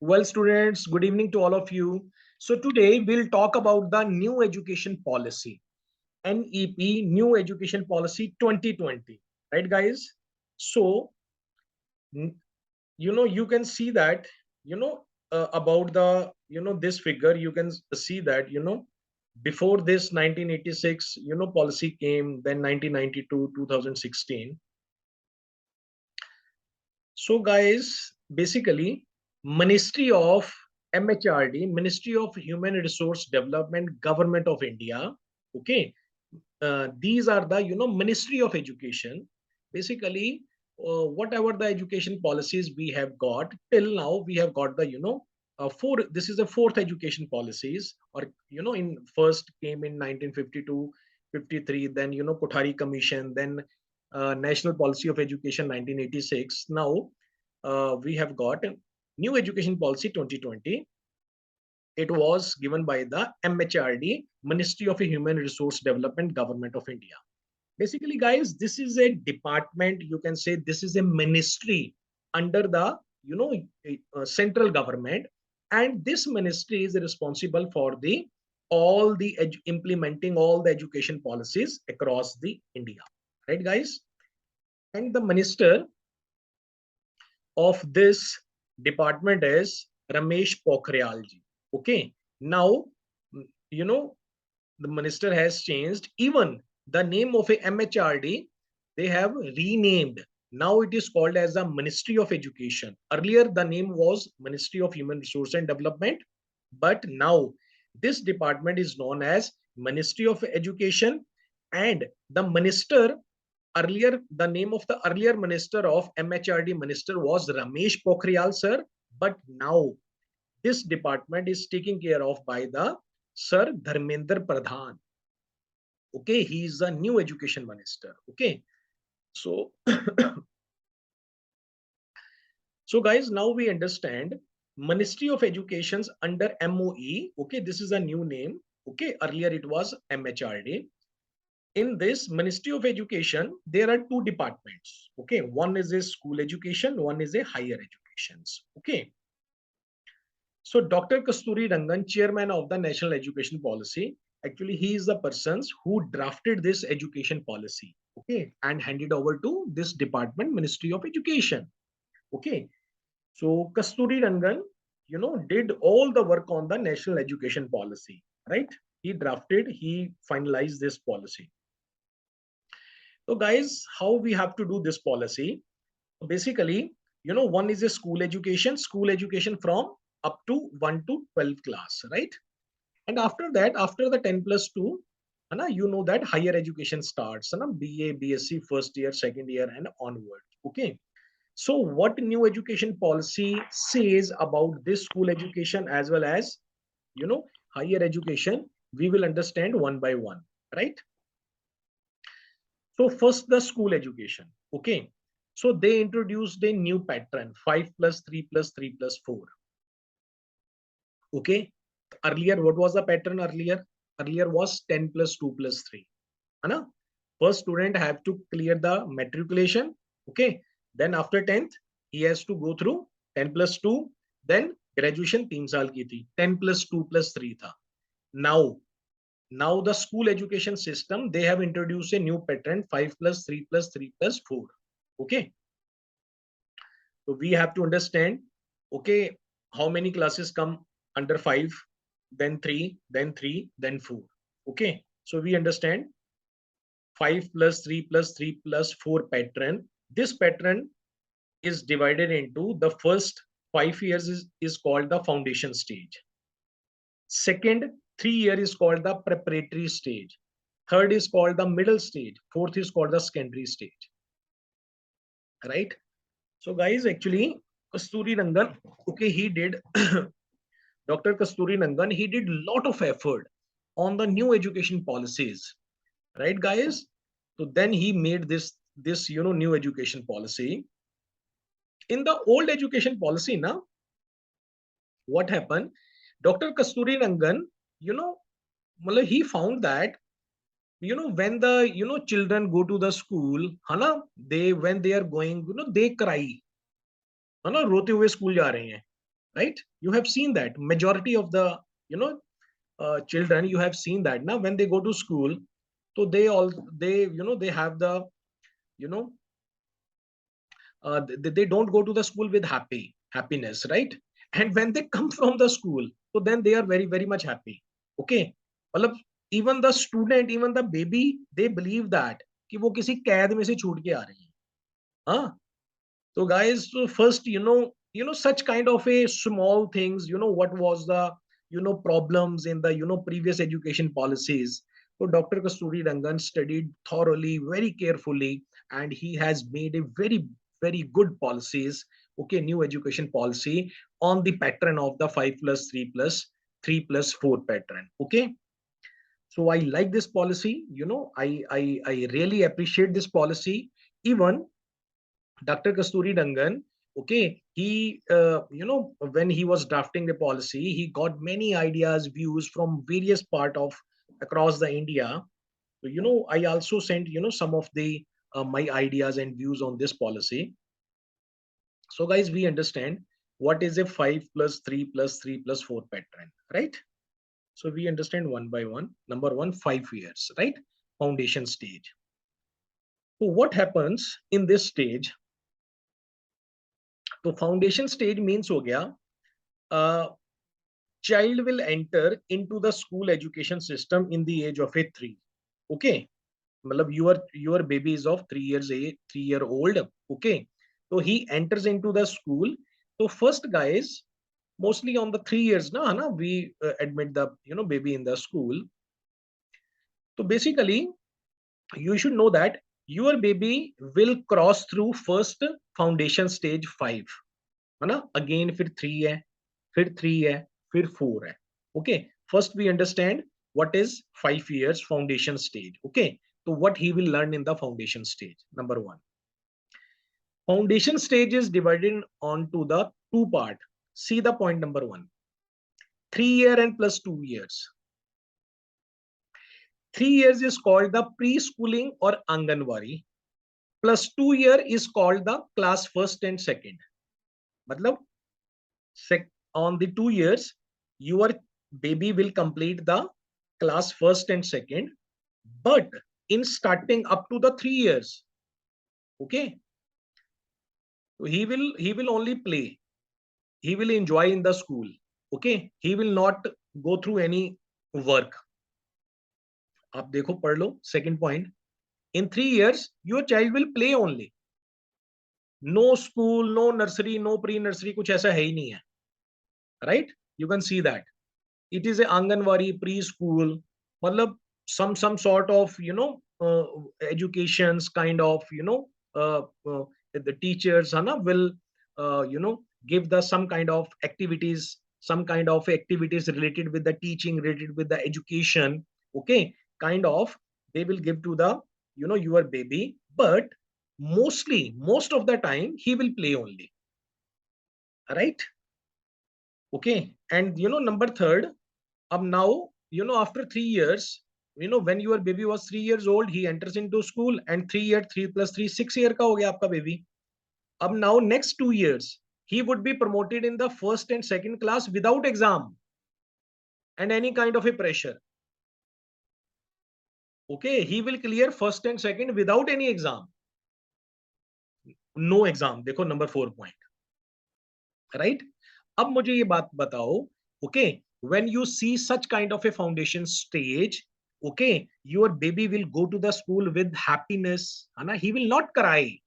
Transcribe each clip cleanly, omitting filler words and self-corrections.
Well, students, good evening to all of you. So today we'll talk about the new education policy, NEP, New Education Policy 2020, right, guys? So, you can see that, about the, this figure, you can see that, before this 1986, policy came, then 1992, 2016. So, guys, basically, Ministry of MHRD, Ministry of Human Resource Development, Government of India. Okay, these are the Ministry of Education. Basically, whatever the education policies we have got till now, we have got the four. This is the fourth education policies, or in first came in 1952, 53. Then Kothari Commission, then National Policy of Education 1986. Now we have got New Education Policy 2020. It was given by the MHRD, Ministry of Human Resource Development, Government of India. Basically, guys, this is a department. You can say this is a ministry under the central government, and this ministry is responsible for the all the implementing all the education policies across the India. Right, guys? And the minister of this department is Ramesh Pokhriyal ji. Okay. Now, you know, the minister has changed. Even the name of a MHRD, they have renamed. Now it is called as the Ministry of Education. Earlier, the name was Ministry of Human Resource and Development. But now this department is known as Ministry of Education. And the minister earlier, the name of the earlier minister of MHRD minister was Ramesh Pokhriyal sir, but now this department is taken care of by the Sir Dharmendra Pradhan. Okay, he is the new education minister. Okay, so so guys, now we understand Ministry of Education's under MOE. Okay, this is a new name. Okay, earlier it was MHRD. In this Ministry of Education, there are two departments. Okay, one is a school education, one is a higher educations. Okay, so Dr. Kasturi Rangan, chairman of the National Education Policy, actually he is the person who drafted this education policy. Okay, and handed over to this department, Ministry of Education. Okay, so Kasturi Rangan, did all the work on the National Education Policy, right? He drafted, he finalized this policy. So guys, how we have to do this policy? Basically, one is a school education from up to 1 to 12 class, right? And after that, after the 10 plus 2, that higher education starts, BA, BSc, first year, second year, and onward. Okay. So what new education policy says about this school education as well as, higher education, we will understand one by one, right? So first, the school education. Okay. So they introduced a new pattern, 5 plus 3 plus 3 plus 4. Okay. Earlier, what was the pattern earlier? Earlier was 10 plus 2 plus 3. Anna? First student have to clear the matriculation. Okay. Then after 10th, he has to go through 10 plus 2. Then graduation 3 साल की थी. 10 plus 2 plus 3 था. Now the school education system, they have introduced a new pattern, 5 plus 3 plus 3 plus 4. Okay. So we have to understand, okay, how many classes come under 5, then 3, then 3, then 4. Okay. So we understand 5 plus 3 plus 3 plus 4 pattern. This pattern is divided into the first 5 years is called the foundation stage. Second 3 year is called the preparatory stage. Third is called the middle stage. Fourth is called the secondary stage. Right? So guys, actually, Kasturi Rangan, okay, he did, Dr. Kasturi Rangan, he did lot of effort on the new education policies. Right, guys? So then he made this new education policy. In the old education policy, now, what happened? Dr. Kasturi Rangan, he found that when the children go to the school, they when they are going, they cry, रोते हुए school जा रहे हैं. right? You have seen that majority of the, you know, children, you have seen that now when they go to school, so they, you know, they have the, you know, they don't go to the school with happiness, right? And when they come from the school, so then they are very very much happy. Okay, मतलब even the student, even the baby, they believe that कि वो किसी कैद में से छूट के आ रही है. हाँ. So guys, so first, you know, such kind of a small things, you know, what was the, you know, problems in the, you know, previous education policies. So Dr. Kasturi Rangan studied thoroughly, very carefully, and he has made a very, very good policies. Okay, new education policy on the pattern of the 5+3+3+4 pattern. Okay, so I like this policy. You know, I really appreciate this policy. Even Dr. Kasturi Dangan, okay, he, you know, when he was drafting the policy, he got many ideas, views from various part of across the India. So, you know, I also sent, you know, some of the my ideas and views on this policy. So, guys, we understand what is a 5+3+3+4 pattern, right? So we understand one by one. Number one, 5 years, right? Foundation stage. So what happens in this stage? तो foundation stage means हो गया, child will enter into the school education system in the age of a 3. Okay, मतलब your baby is of 3 years age, 3 year old. Okay, so he enters into the school. So first guys, mostly on the 3 years na we admit the, you know, baby in the school. So basically you should know that your baby will cross through first foundation stage 5, है ना, again फिर 3 है, फिर 3 है, फिर 4 है. Okay, first we understand what is 5 years foundation stage. Okay, so what he will learn in the foundation stage. Number one, foundation stage is divided onto the two part. See the point number one, 3 year and plus 2 years. 3 years is called the preschooling or anganwadi, plus 2 year is called the class first and second. मतलब on the 2 years, your baby will complete the class first and second, but in starting up to the 3 years, okay, so he will only play, he will enjoy in the school. Okay, he will not go through any work. आप देखो पढ़ लो second point. In 3 years, your child will play only. No school, no nursery, no pre-nursery, कुछ ऐसा है ही नहीं है. Right? You can see that. It is a anganwadi preschool, matlab some sort of, you know, educations kind of, you know, the teachers है ना will you know, give the some kind of activities, some kind of activities related with the teaching, related with the education. Okay, kind of they will give to the, you know, your baby, but mostly most of the time he will play only, right? Okay, and you know, number third, now, you know, after 3 years, you know, when your baby was 3 years old, he enters into school, and 3 year, 3+3, 6 year का हो गया आपका baby. अब now next 2 years, he would be promoted in the first and second class without exam and any kind of a pressure. Okay, he will clear first and second without any exam. No exam. देखो number 4 point. Right? अब मुझे ये बात बताओ. Okay, when you see such kind of a foundation stage, okay, your baby will go to the school with happiness, and he will not cry.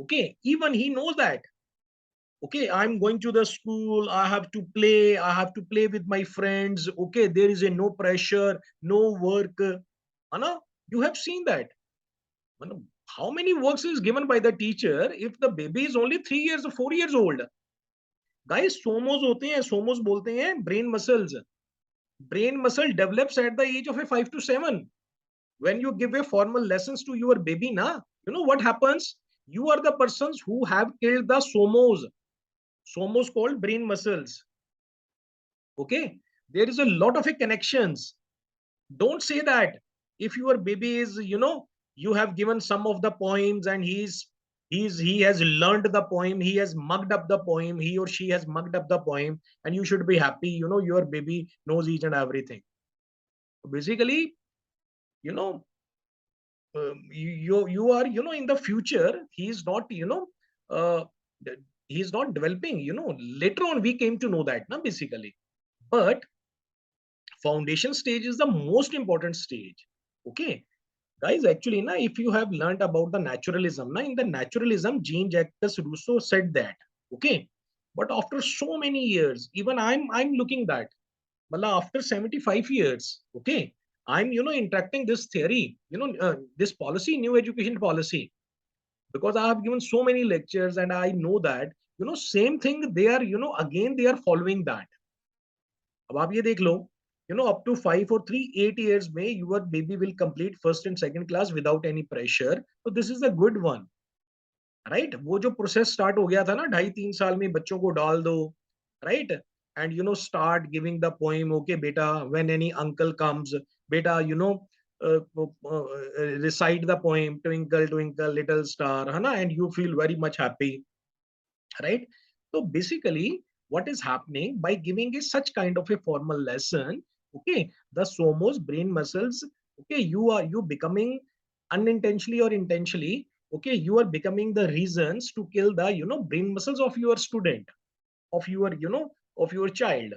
Okay, even he knows that, okay, I'm going to the school, I have to play, I have to play with my friends. Okay, there is a no pressure, no work, Anna, you have seen that. How many works is given by the teacher if the baby is only 3 years or 4 years old? Guys, somos होते हैं, somos बोलते हैं brain muscles. Brain muscle develops at the age of a 5 to 7. When you give a formal lessons to your baby, na, you know what happens? You are the persons who have killed the somos. Somos called brain muscles. Okay, there is a lot of a connections. Don't say that if your baby is, you know, you have given some of the poems and he's he has learned the poem, he has mugged up the poem, he or she has mugged up the poem, and you should be happy, your baby knows each and everything. Basically, you know you are, in the future, he is not, uh, he is not developing, later on we came to know that na, basically. But foundation stage is the most important stage. Okay, guys, actually na, if you have learned about the naturalism na, in the naturalism, Jean Jacques Rousseau said that. Okay, but after so many years, even I'm looking that, after 75 years, okay, I'm, interacting this theory, this policy, new education policy, because I have given so many lectures and I know that, same thing they are, again they are following that. अब आप ये देख लो, up to 5 or 8 years में your baby will complete first and second class without any pressure. So this is a good one, right? वो जो process start हो गया था ना 2.5-3 साल में बच्चों को डाल दो, right? And start giving the poem, okay beta, when any uncle comes, beta, recite the poem, twinkle twinkle little star, है ना, and you feel very much happy, right? So basically what is happening by giving a such kind of a formal lesson, okay, the somos brain muscles, okay, you becoming unintentionally or intentionally, okay, you are becoming the reasons to kill the, brain muscles of your student, of your, of your child.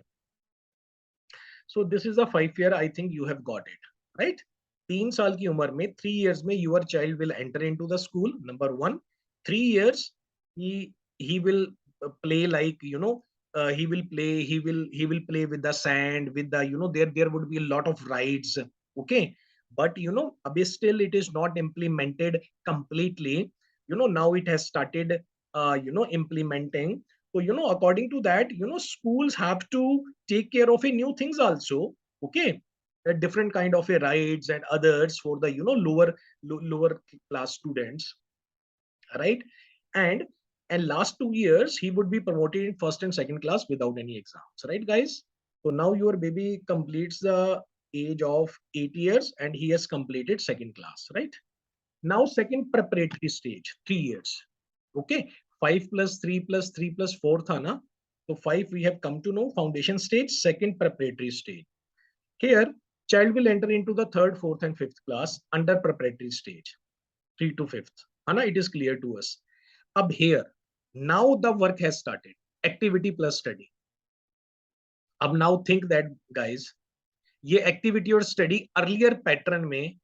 So this is a 5 year, I think you have got it right. 3 साल की उम्र में, 3 years में your child will enter into the school. Number one, 3 years he will play like, he will play with the sand, with the, there would be a lot of rides. Okay, but abhi still it is not implemented completely. Now it has started implementing. So according to that, schools have to take care of a new things also. Okay, a different kind of a rides and others for the, lower class students, right? And and last 2 years he would be promoted in first and second class without any exams, right guys? So now your baby completes the age of 8 years and he has completed second class, right? Now second preparatory stage, 3 years. Okay, 5 plus 3 plus 3 plus 4 tha na. So 5 we have come to know, foundation stage. Second preparatory stage, here child will enter into the third, fourth and fifth class under preparatory stage, 3 to 5th. Hana, it is clear to us. Up here, now the work has started. Activity plus study. अब now think that guys, ये activity और study earlier pattern में,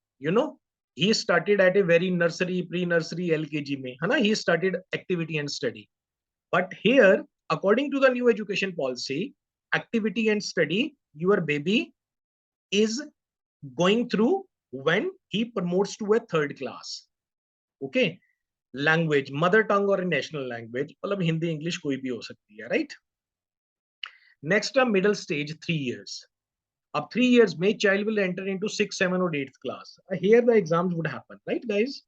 he started at a very nursery, pre-nursery, LKG में, है ना, he started activity and study. But here, according to the new education policy, activity and study, your baby is going through when he promotes to a third class. Okay, language, mother tongue और national language, मतलब Hindi English कोई भी हो सकती है, right? Next a middle stage, 3 years. Up 3 years may child will enter into 6th, 7th or 8th class. Here the exams would happen, right guys?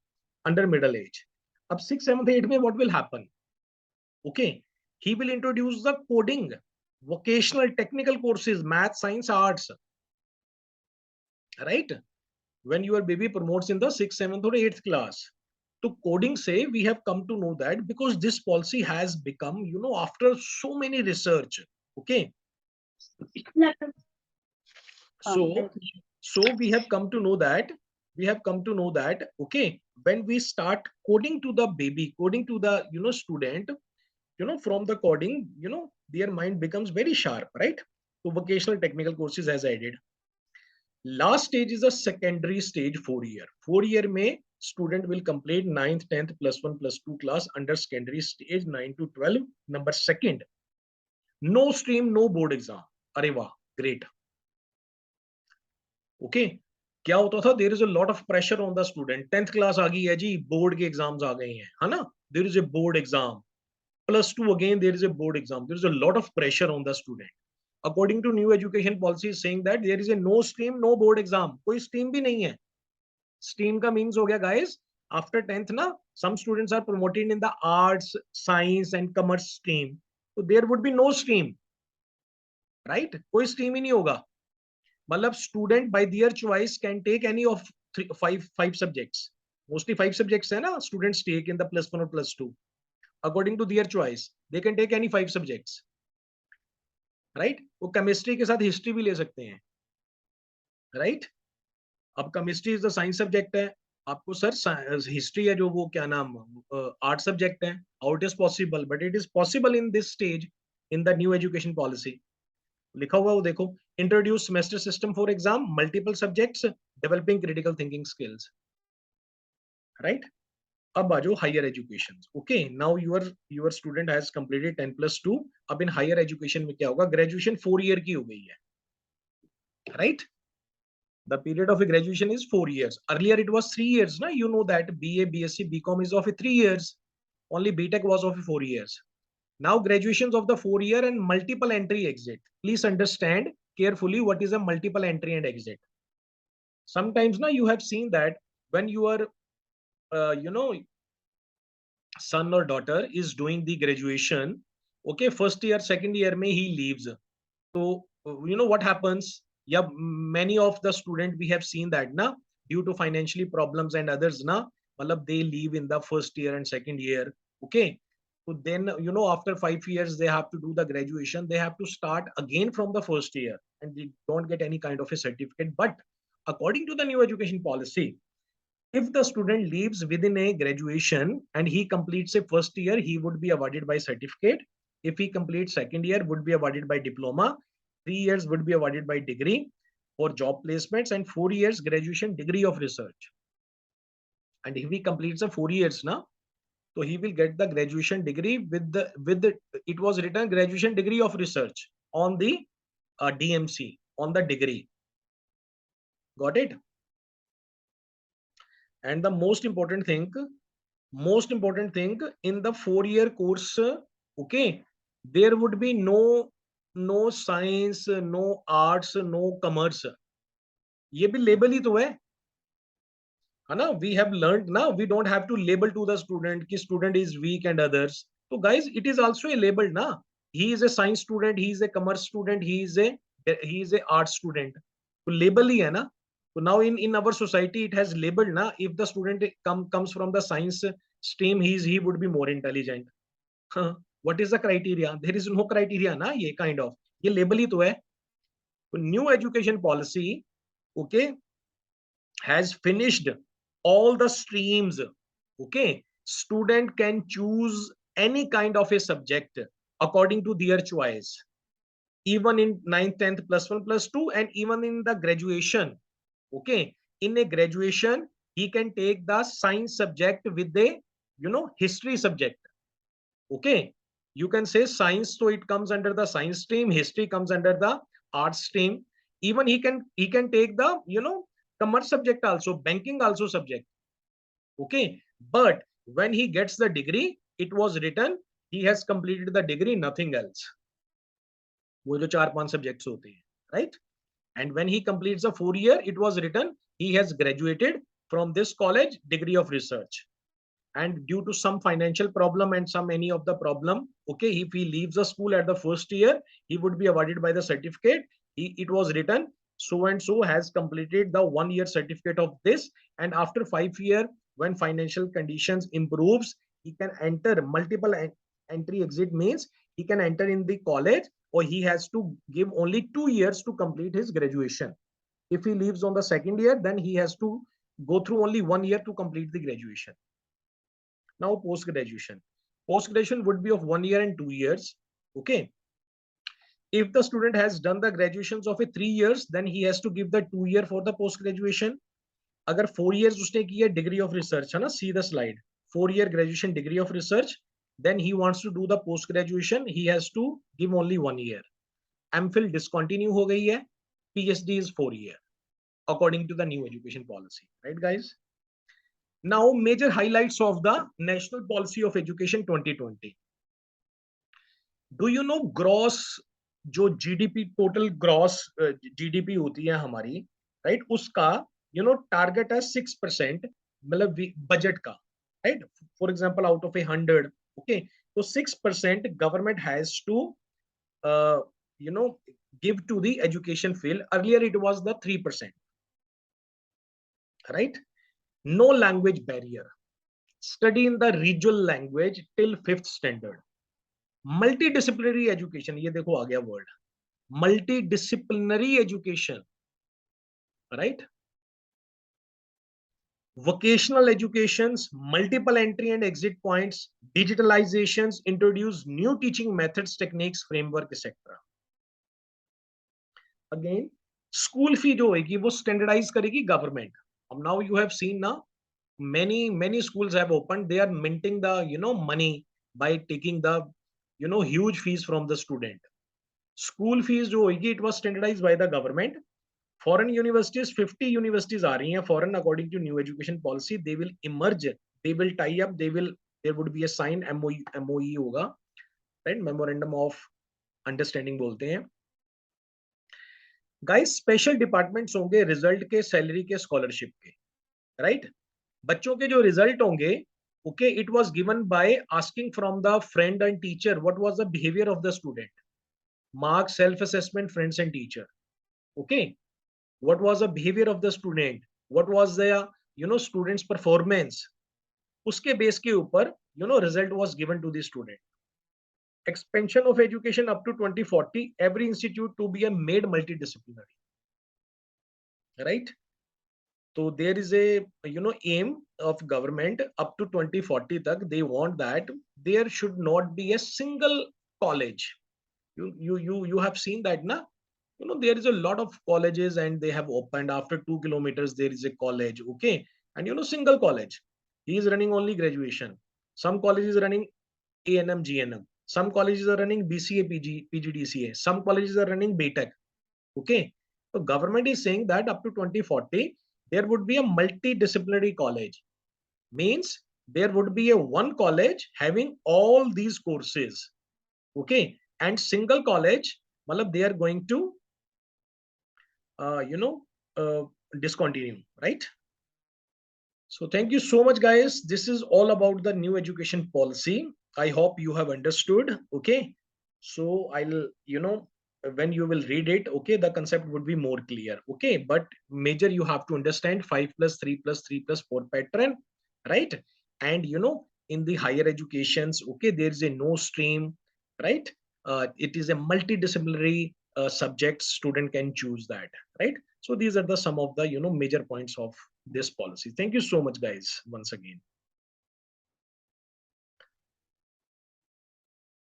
Under middle age. Up 6th, 7th, 8th may what will happen? Okay, he will introduce the coding, vocational technical courses, math, science, arts, right? When your baby promotes in the 6th, 7th or 8th class. To coding say, we have come to know that because this policy has become, after so many research. Okay, so we have come to know that, okay, when we start coding to the baby, coding to the, student, from the coding, their mind becomes very sharp, right? So vocational technical courses as added. Last stage is a secondary stage, 4 year. 4 year may student will complete 9th, 10th, +1, +2 class under secondary stage, 9 to 12. Number second, no stream, no board exam. अरे वाह, great. Okay, क्या होता था, there is a lot of pressure on the student. 10th class आ गई है जी, board के exams आ गए हैं, है ना, there is a board exam. +2 again there is a board exam. There is a lot of pressure on the student. According to new education policy saying that there is a no stream, no board exam. कोई stream भी नहीं है. Stream का means हो गया guys, after 10th ना, some students are promoted in the arts, science and commerce stream. So there would be no stream, right? कोई stream ही नहीं होगा. मतलब student by their choice can take any of five subjects. Mostly 5 subjects है ना, students take in the +1 और +2 according to their choice, they can take any 5 subjects, right. वो chemistry के साथ हिस्ट्री भी ले सकते हैं, राइट। अब chemistry is the science subject है, आपको सर हिस्ट्री है जो वो क्या नाम आर्ट सब्जेक्ट है, how it is possible, but it is possible in this stage in the new education policy. लिखा हुआ वो देखो, introduce semester system for exam, multiple subjects, developing critical thinking skills, right. अब आ जाओ higher education. Okay, now your student has completed 10+2। अब in higher education में क्या होगा, ग्रेजुएशन 4 ईयर की हो गई है, right. The period of a graduation is 4 years. Earlier it was 3 years. Now you know that BA, BSc, BCom is of a 3 years. Only BTech was of 4 years. Now graduations of the 4 year and multiple entry exit. Please understand carefully what is a multiple entry and exit. Sometimes now you have seen that when your son or daughter is doing the graduation, okay, first year, second year may he leaves. So you know what happens? Yeah, many of the student we have seen that na, due to financially problems and others na, malab they leave in the first year and second year. Okay, so then after 5 years they have to do the graduation. They have to start again from the first year, and they don't get any kind of a certificate. But according to the new education policy, if the student leaves within a graduation and he completes a first year, he would be awarded by certificate. If he completes second year, would be awarded by diploma. 3 years would be awarded by degree for job placements, and 4 years graduation degree of research. And if he completes the 4 years now, so he will get the graduation degree with the it was written graduation degree of research on the DMC on the degree. Got it? And the most important thing in the 4 year course, okay, there would be no science, no arts, no commerce. ये भी label ही तो है ना। We have learned now, we don't have to label to the student कि student is weak and others. So guys, it is also a label na, he is a science student, he is a commerce student, he is a art student. तो label ही है ना। So now in our society it has labeled na, if the student comes from the science stream, he would be more intelligent. What is the criteria? There is no criteria na, ये kind of ये label ही तो है। तो new education policy, okay, has finished all the streams. Okay, student can choose any kind of a subject according to their choice, even in 9th, 10th, +1, +2, and even in the graduation. Okay, in a graduation he can take the science subject with the history subject. Okay, you can say science, so it comes under the science stream, history comes under the arts stream. Even he can take the commerce subject also, banking also subject. Okay, but when he gets the degree, it was written he has completed the degree, nothing else. वो जो 4-5 subjects होते हैं, right? And when he completes the 4 year, it was written he has graduated from this college, degree of research. And due to some financial problem and some any of the problem, okay, if he leaves the school at the first year, he would be awarded by the certificate. It was written so and so has completed the 1 year certificate of this, and after 5 year, when financial conditions improves, he can enter multiple entry exit, means he can enter in the college, or he has to give only 2 years to complete his graduation. If he leaves on the second year, then he has to go through only 1 year to complete the graduation. Now post graduation would be of 1 year and 2 years. Okay, if the student has done the graduations of a 3 years, then he has to give the 2 year for the post graduation. अगर 4 years उसने की है degree of research है ना, see the slide, 4 year graduation degree of research, then he wants to do the post graduation, he has to give only 1 year. MPhil discontinue हो गई है, PhD is 4 year according to the new education policy, right guys? Now major highlights of the national policy of education 2020. Do you know gross जो GDP total gross GDP होती है हमारी, right, उसका target है 6%, मतलब बजट का, right. For example out of 100, okay, तो 6% government has to give to the education field. Earlier it was the 3%, right? No language barrier. Study in the regional language till 5th standard. Multidisciplinary education, ये देखो आ गया word. Multidisciplinary education, right? Vocational educations, multiple entry and exit points, digitalizations, introduce new teaching methods, techniques, framework, etc. Again, school fee जो होगी वो standardize करेगी government. Now you have seen now many schools have opened. They are minting the money by taking the huge fees from the student. School fees जो होगी it was standardized by the government. Foreign universities, 50 universities are here. Foreign, according to new education policy, they will emerge. They will tie up. There would be a signed MOE होगा, right? Memorandum of Understanding बोलते हैं. Guys, special departments होंगे result के, salary के, scholarship के, right? बच्चों के जो result होंगे, okay, it was given by asking from the friend and teacher what was the behavior of the student. Mark, self-assessment, friends and teacher. Okay. What was the behavior of the student, what was the student's performance, uske base ke upar result was given to the student. Expansion of education up to 2040, every institute to be a made multidisciplinary, right? So there is a aim of government up to 2040 tak, they want that there should not be a single college. You have seen that na, there is a lot of colleges and they have opened after 2 kilometers there is a college, okay, and single college, he is running only graduation. Some colleges are running ANM GNM, some colleges are running BCA PGDCA, some colleges are running BTech, okay. So government is saying that up to 2040 there would be a multidisciplinary college, means there would be a one college having all these courses, okay, and single college malab they are going to uh, you know uh, discontinue, right? So thank you so much guys, this is all about the new education policy. I hope you have understood, okay. So I'll when you will read it, okay, the concept would be more clear, okay, but major you have to understand 5 plus 3 plus 3 plus 4 pattern, right? And in the higher educations, okay, there is a no stream, right? It is a multidisciplinary subject, student can choose that, right? So these are the some of the major points of this policy. Thank you so much guys once again.